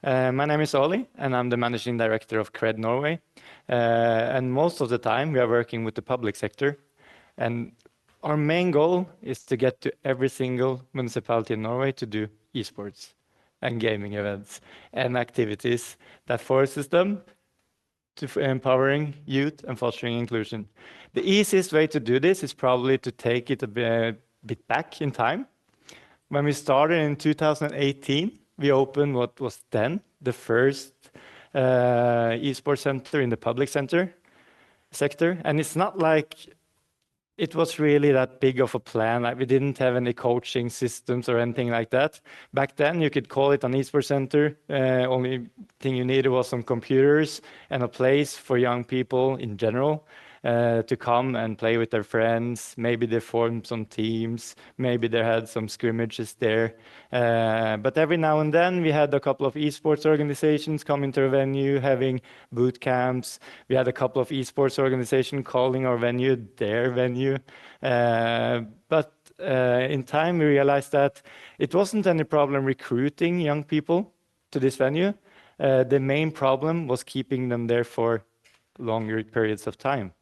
My name is Oli, and I'm the managing director of CRED Norway. And most of the time, we are working with the public sector. And our main goal is to get to every single municipality in Norway to do esports and gaming events and activities that forces them to empowering youth and fostering inclusion. The easiest way to do this is probably to take it a bit back in time. When we started in 2018, we opened what was then the first esports center in the public sector. And it's not like it was really that big of a plan. Like we didn't have any coaching systems or anything like that. Back then, you could call it an esports center. Only thing you needed was some computers and a place for young people in general to come and play with their friends. Maybe they formed some teams. Maybe they had some scrimmages there. But every now and then, we had a couple of esports organizations come into our venue, having boot camps. We had a couple of esports organizations calling our venue their venue. But in time, we realized that it wasn't any problem recruiting young people to this venue. The main problem was keeping them there for longer periods of time.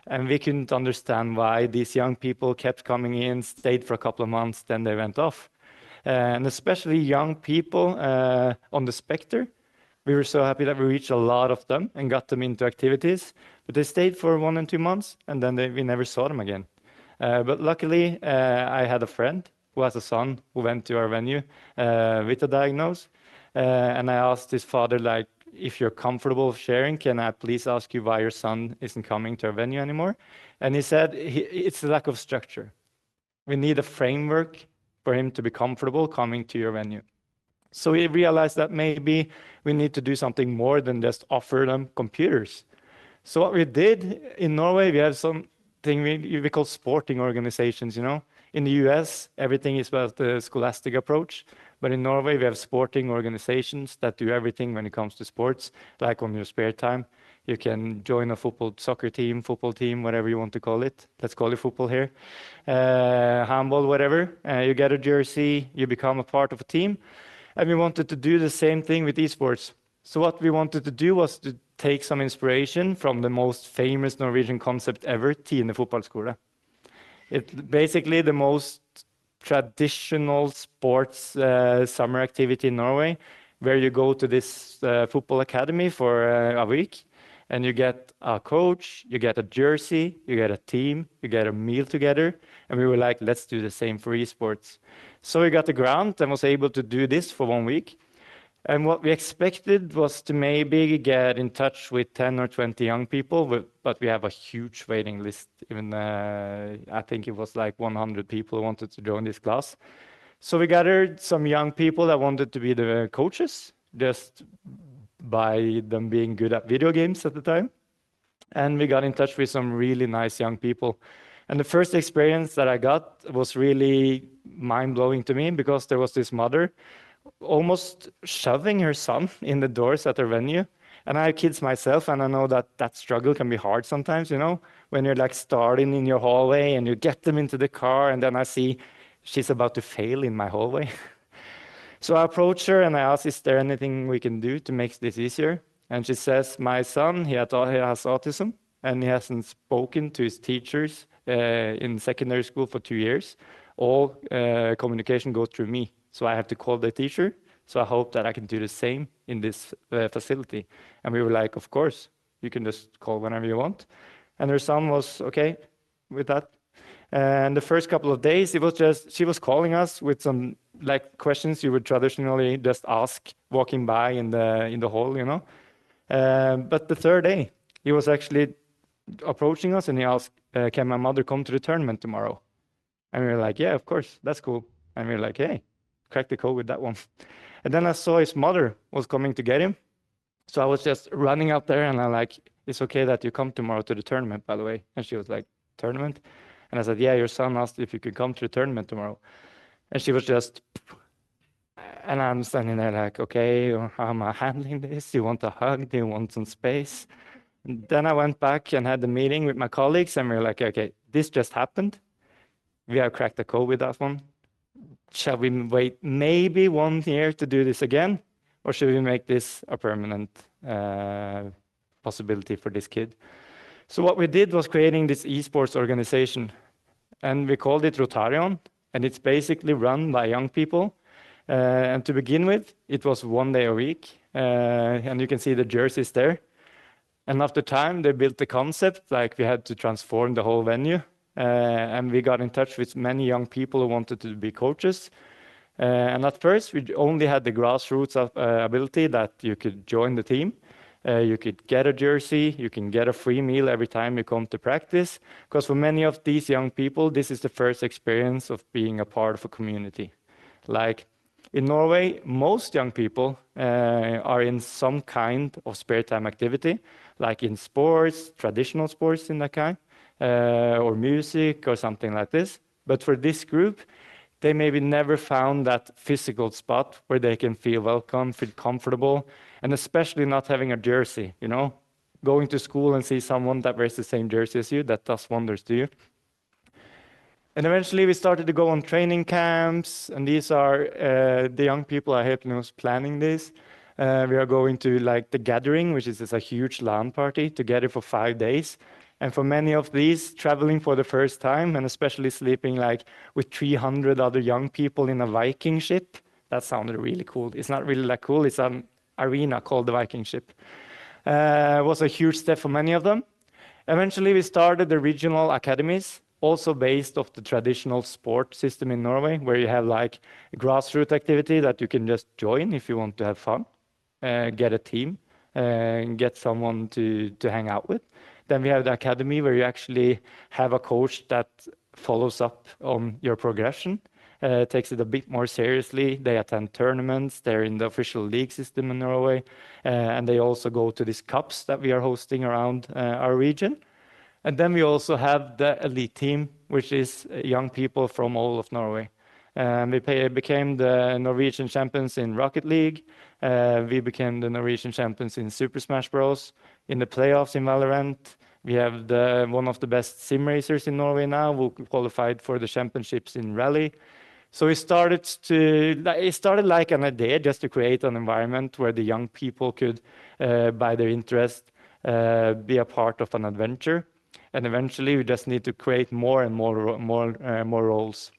And we couldn't understand why these young people kept coming in, stayed for a couple of months, then they went off. And especially young people on the spectrum, we were so happy that we reached a lot of them and got them into activities. But they stayed for 1 and 2 months, and then we never saw them again. But luckily, I had a friend who has a son who went to our venue with a diagnosis. And I asked his father, like, if you're comfortable sharing, can I please ask you why your son isn't coming to our venue anymore? And he said, it's a lack of structure. We need a framework for him to be comfortable coming to your venue. So we realized that maybe we need to do something more than just offer them computers. So what we did in Norway, we have something we call sporting organizations, you know. In the US, everything is about the scholastic approach. But in Norway, we have sporting organizations that do everything when it comes to sports, like on your spare time. You can join a soccer team, football team, whatever you want to call it. Let's call it football here. Handball, whatever. You get a jersey, you become a part of a team. And we wanted to do the same thing with esports. So what we wanted to do was to take some inspiration from the most famous Norwegian concept ever, Tine fotballskole. It's basically the most traditional sports summer activity in Norway, where you go to this football academy for a week, and you get a coach, you get a jersey, you get a team, you get a meal together, and we were like, let's do the same for esports. So we got the grant and was able to do this for 1 week. And what we expected was to maybe get in touch with 10 or 20 young people, but we have a huge waiting list. Even I think it was like 100 people who wanted to join this class. So we gathered some young people that wanted to be the coaches, just by them being good at video games at the time. And we got in touch with some really nice young people. And the first experience that I got was really mind-blowing to me, because there was this mother almost shoving her son in the doors at her venue. And I have kids myself, and I know that that struggle can be hard sometimes, you know, when you're like starting in your hallway and you get them into the car, and then I see she's about to fail in my hallway. So I approached her and I asked, is there anything we can do to make this easier? And she says, my son, he has autism, and he hasn't spoken to his teachers in secondary school for 2 years. All communication goes through me. So I have to call the teacher. So I hope that I can do the same in this facility. And we were like, of course, you can just call whenever you want. And her son was okay with that. And the first couple of days, it was just, she was calling us with some like questions you would traditionally just ask walking by in the hall, you know. But the third day, he was actually approaching us and he asked, can my mother come to the tournament tomorrow? And we were like, yeah, of course, that's cool. And we were like, hey, crack the code with that one. And then I saw his mother was coming to get him. So I was just running out there and I'm like, it's okay that you come tomorrow to the tournament, by the way. And she was like, tournament? And I said, yeah, your son asked if you could come to the tournament tomorrow. And she was just, and I'm standing there like, okay, how am I handling this? Do you want a hug? Do you want some space? And then I went back and had the meeting with my colleagues, and we were like, okay, this just happened. We have cracked the code with that one. Shall we wait maybe 1 year to do this again? or should we make this a permanent possibility for this kid? So what we did was creating this esports organization, and we called it Rotarion, and it's basically run by young people. And to begin with, it was 1 day a week, and you can see the jerseys there. And after time, they built the concept, like we had to transform the whole venue. And we got in touch with many young people who wanted to be coaches. And at first, we only had the grassroots ability that you could join the team. You could get a jersey, you can get a free meal every time you come to practice. Because for many of these young people, this is the first experience of being a part of a community. Like in Norway, most young people are in some kind of spare time activity, like in sports, traditional sports in that kind, or music or something like this. But for this group, they maybe never found that physical spot where they can feel welcome, feel comfortable, and especially not having a jersey, you know, going to school and see someone that wears the same jersey as you, that does wonders to you. And eventually we started to go on training camps, and these are the young people I helped was planning this. We are going to like the gathering, which is a huge LAN party together for 5 days. And for many of these, traveling for the first time, and especially sleeping like with 300 other young people in a Viking ship, that sounded really cool. It's not really that cool. It's an arena called the Viking ship. It was a huge step for many of them. Eventually, we started the regional academies, also based off the traditional sport system in Norway, where you have like grassroots activity that you can just join if you want to have fun, get a team, get someone to hang out with. Then we have the academy where you actually have a coach that follows up on your progression, takes it a bit more seriously. They attend tournaments, they're in the official league system in Norway, and they also go to these cups that we are hosting around our region. And then we also have the elite team, which is young people from all of Norway. We became the Norwegian champions in Rocket League. We became the Norwegian champions in Super Smash Bros. In the playoffs in Valorant. We have one of the best sim racers in Norway now, who qualified for the championships in Rally. So it started like an idea just to create an environment where the young people could, by their interest, be a part of an adventure. And eventually, we just need to create more and more roles.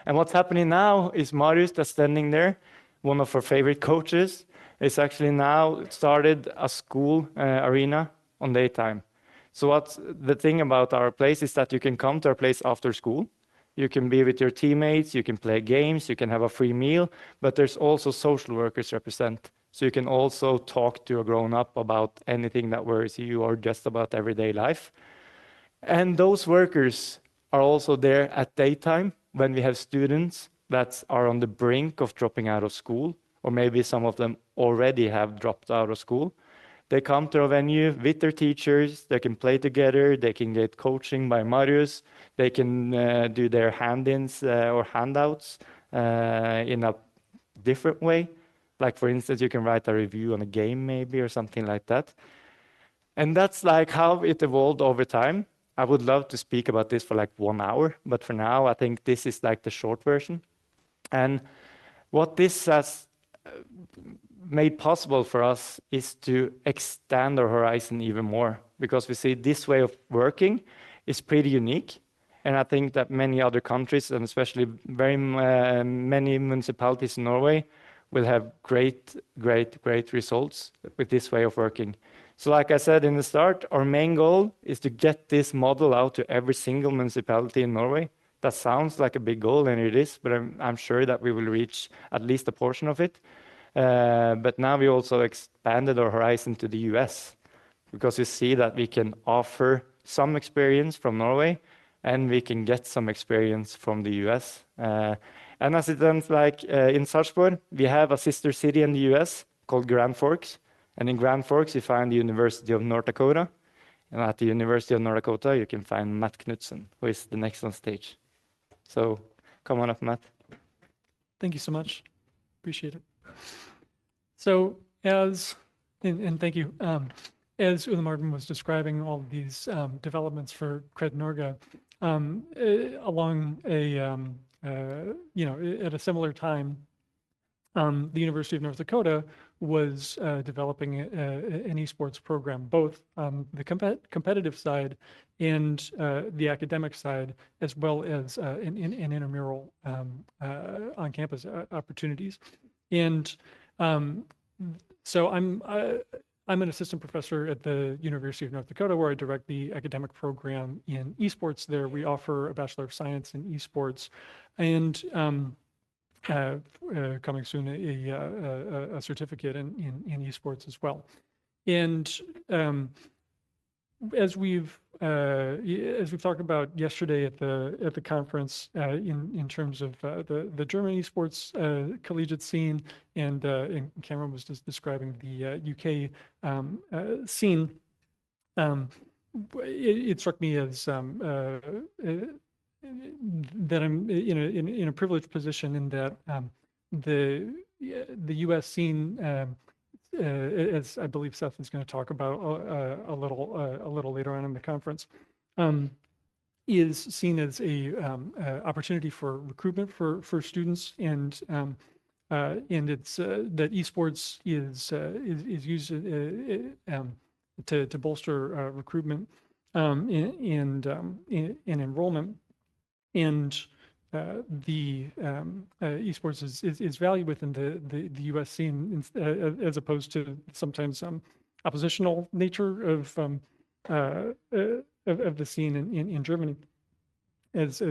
And what's happening now is Marius, that's standing there, one of our favorite coaches, is actually now started a school arena on daytime. So what's the thing about our place is that you can come to our place after school. You can be with your teammates, you can play games, you can have a free meal, but there's also social workers represent. So you can also talk to a grown-up about anything that worries you or just about everyday life. And those workers are also there at daytime when we have students that are on the brink of dropping out of school, or maybe some of them already have dropped out of school. They come to a venue with their teachers, they can play together, they can get coaching by Marius, they can do their hand-ins or handouts in a different way. Like for instance, you can write a review on a game maybe or something like that. And that's like how it evolved over time. I would love to speak about this for like 1 hour, but for now, I think this is like the short version. And what this has made possible for us is to extend our horizon even more, because we see this way of working is pretty unique. And I think that many other countries, and especially many municipalities in Norway, will have great results with this way of working. So like I said in the start, our main goal is to get this model out to every single municipality in Norway. That sounds like a big goal, and it is, but I'm sure that we will reach at least a portion of it. But now we also expanded our horizon to the US, because we see that we can offer some experience from Norway, and we can get some experience from the US. And as it turns like in Sarpsborg, we have a sister city in the US called Grand Forks. And in Grand Forks, you find the University of North Dakota. And at the University of North Dakota, you can find Matt Knutson, who is the next on stage. So come on up, Matt. Thank you so much. Appreciate it. So and thank you. As Ole Martin was describing all of these developments for Cred Norge, along a, at a similar time, the University of North Dakota was developing an esports program, both on the competitive side and the academic side, as well as an intramural on-campus opportunities. And so I'm an assistant professor at the University of North Dakota, where I direct the academic program in esports there. We offer a Bachelor of Science in esports, and coming soon a certificate in esports as well. And as we've talked about yesterday at the conference, in terms of the German esports collegiate scene, and Cameron was just describing the UK scene. It struck me as that I'm in a privileged position, in that the U.S. scene, as I believe Seth is going to talk about a little later on in the conference, is seen as a opportunity for recruitment for students, and it's that esports is used to bolster recruitment and enrollment. And the esports is valued within the U.S. scene, as opposed to sometimes oppositional nature of the scene in Germany, as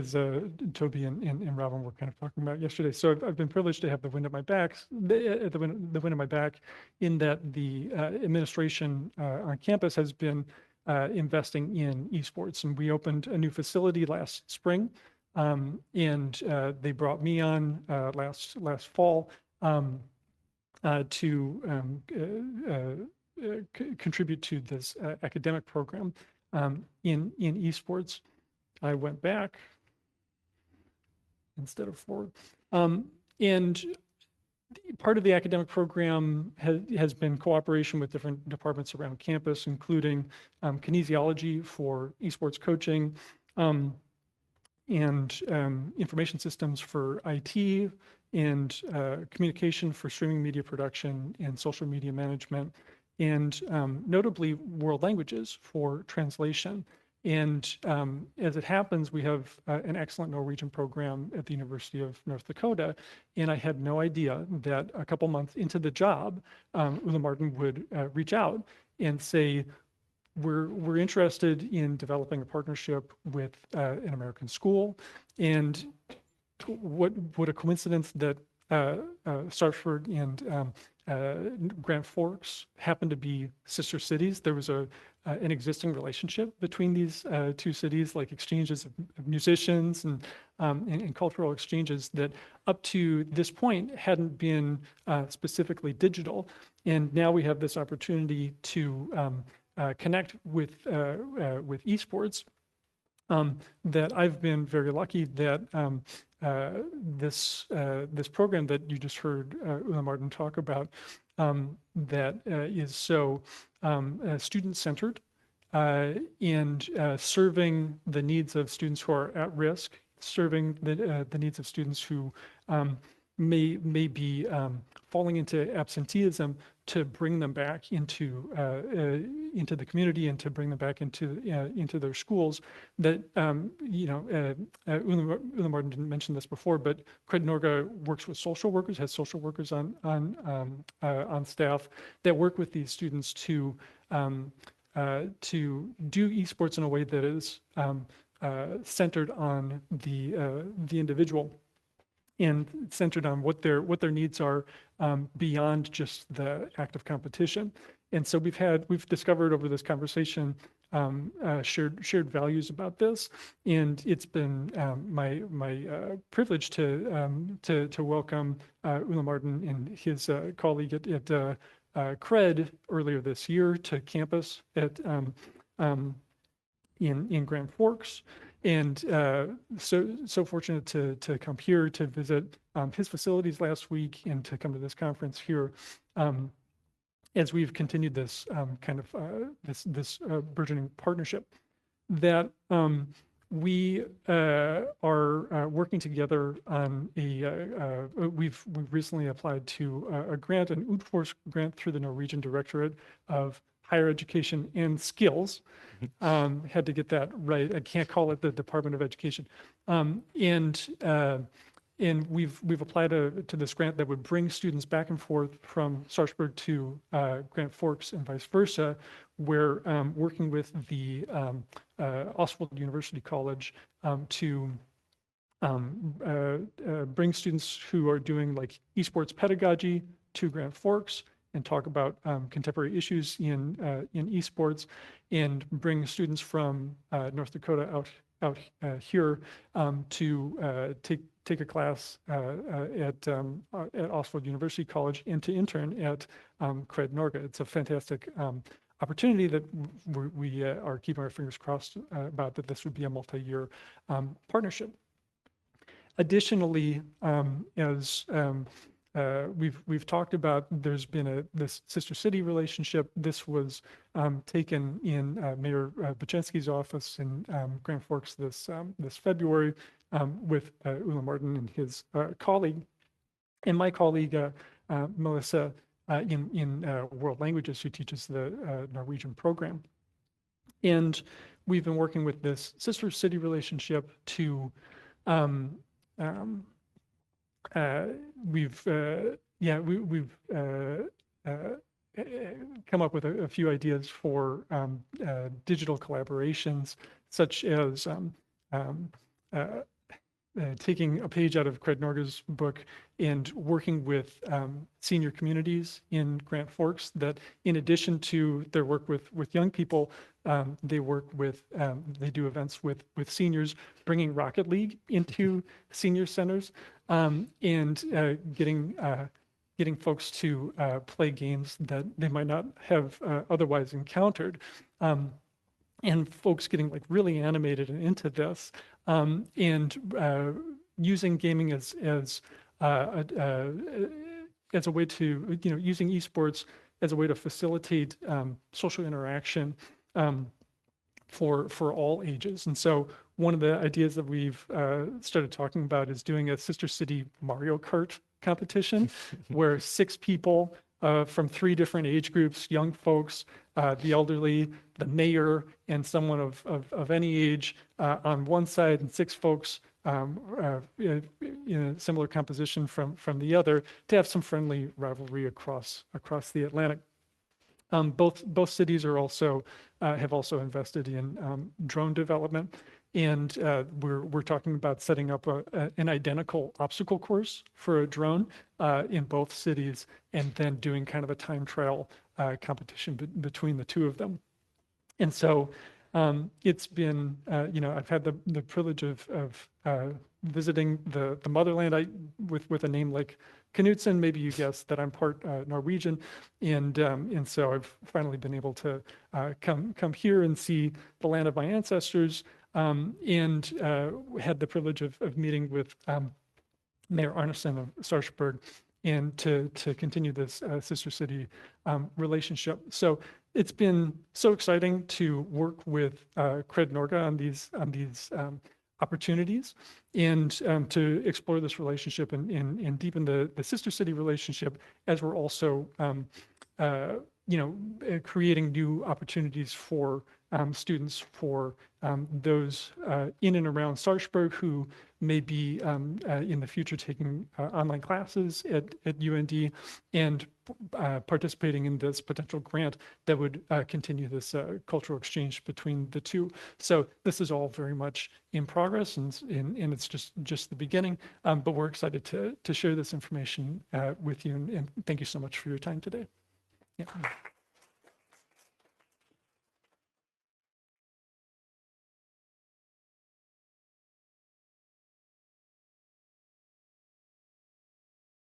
Toby and Robin were kind of talking about yesterday. So I've been privileged to have the wind at my back, the wind at my back, in that the administration on campus has been investing in esports, and we opened a new facility last spring. And they brought me on last fall to contribute to this academic program in esports. I went back instead of forward. And part of the academic program has been cooperation with different departments around campus, including kinesiology for esports coaching, and information systems for IT, and communication for streaming media production and social media management, and notably world languages for translation. And as it happens, we have an excellent Norwegian program at the University of North Dakota. And I had no idea that a couple months into the job, Ulla Martin would reach out and say, we're interested in developing a partnership with an American school. And what a coincidence that Sarpsborg and Grand Forks happen to be sister cities. There was an existing relationship between these two cities, like exchanges of musicians and cultural exchanges that up to this point hadn't been specifically digital. And now we have this opportunity to connect with esports. That I've been very lucky that this program that you just heard Ulla Martin talk about, that is so student-centered and serving the needs of students who are at risk, serving the needs of students who may be falling into absenteeism, to bring them back into the community and to bring them back into their schools. That Ulla Martin didn't mention this before, but Cred Norge works with social workers, has social workers on staff that work with these students to do esports in a way that is centered on the individual, and centered on what their needs are, beyond just the act of competition. And so we've discovered over this conversation shared values about this, and it's been my privilege to welcome Ulla Martin and his colleague at Cred earlier this year to campus at in Grand Forks. And so fortunate to come here to visit his facilities last week, and to come to this conference here, as we've continued this kind of this burgeoning partnership. That We are working together on we've recently applied to a grant, an Udfors grant through the Norwegian Directorate of Higher Education and Skills. Had to get that right. I can't call it the Department of Education. And we've applied to this grant that would bring students back and forth from Sarpsborg to Grand Forks and vice versa. We're working with the Oswald University College to bring students who are doing like esports pedagogy to Grand Forks and talk about contemporary issues in esports, and bring students from North Dakota out here to take a class at Oswald University College and to intern at Cred Norge. It's a fantastic opportunity that we are keeping our fingers crossed about, that this would be a multi-year partnership. Additionally, as we've talked about, there's been this sister city relationship. This was taken in Mayor Buczynski's office in Grand Forks this February with Ulla Martin and his colleague, and my colleague Melissa in world languages, who teaches the Norwegian program. And we've been working with this sister city relationship to we've come up with a few ideas for digital collaborations, such as taking a page out of Cred Norge's book and working with senior communities in Grand Forks, that in addition to their work with young people, they do events with seniors, bringing Rocket League into senior centers, and getting folks to play games that they might not have otherwise encountered. And folks getting like really animated and into this, and using gaming as a way to, using esports as a way to facilitate social interaction for all ages. And so one of the ideas that we've started talking about is doing a sister city Mario Kart competition where 6 people from 3 different age groups, young folks, the elderly, the mayor, and someone of any age on one side, and 6 folks in a similar composition from the other, to have some friendly rivalry across the Atlantic. Both cities are also have also invested in drone development, and we're talking about setting up an identical obstacle course for a drone in both cities, and then doing kind of a time trial competition between the two of them. And so it's been, I've had the privilege of visiting the motherland with a name like Knutson. Maybe you guessed that I'm part Norwegian, and so I've finally been able to come here and see the land of my ancestors, and had the privilege of meeting with Mayor Arnesen of Sarpsborg, and to continue this sister city relationship. So it's been so exciting to work with Cred Norge on these opportunities, and to explore this relationship and deepen the sister city relationship, as we're also creating new opportunities for students, for those in and around Sarpsborg who may be in the future taking online classes at UND, and participating in this potential grant that would continue this cultural exchange between the two. So this is all very much in progress, and it's just the beginning, but we're excited to share this information with you, and thank you so much for your time today. Yeah.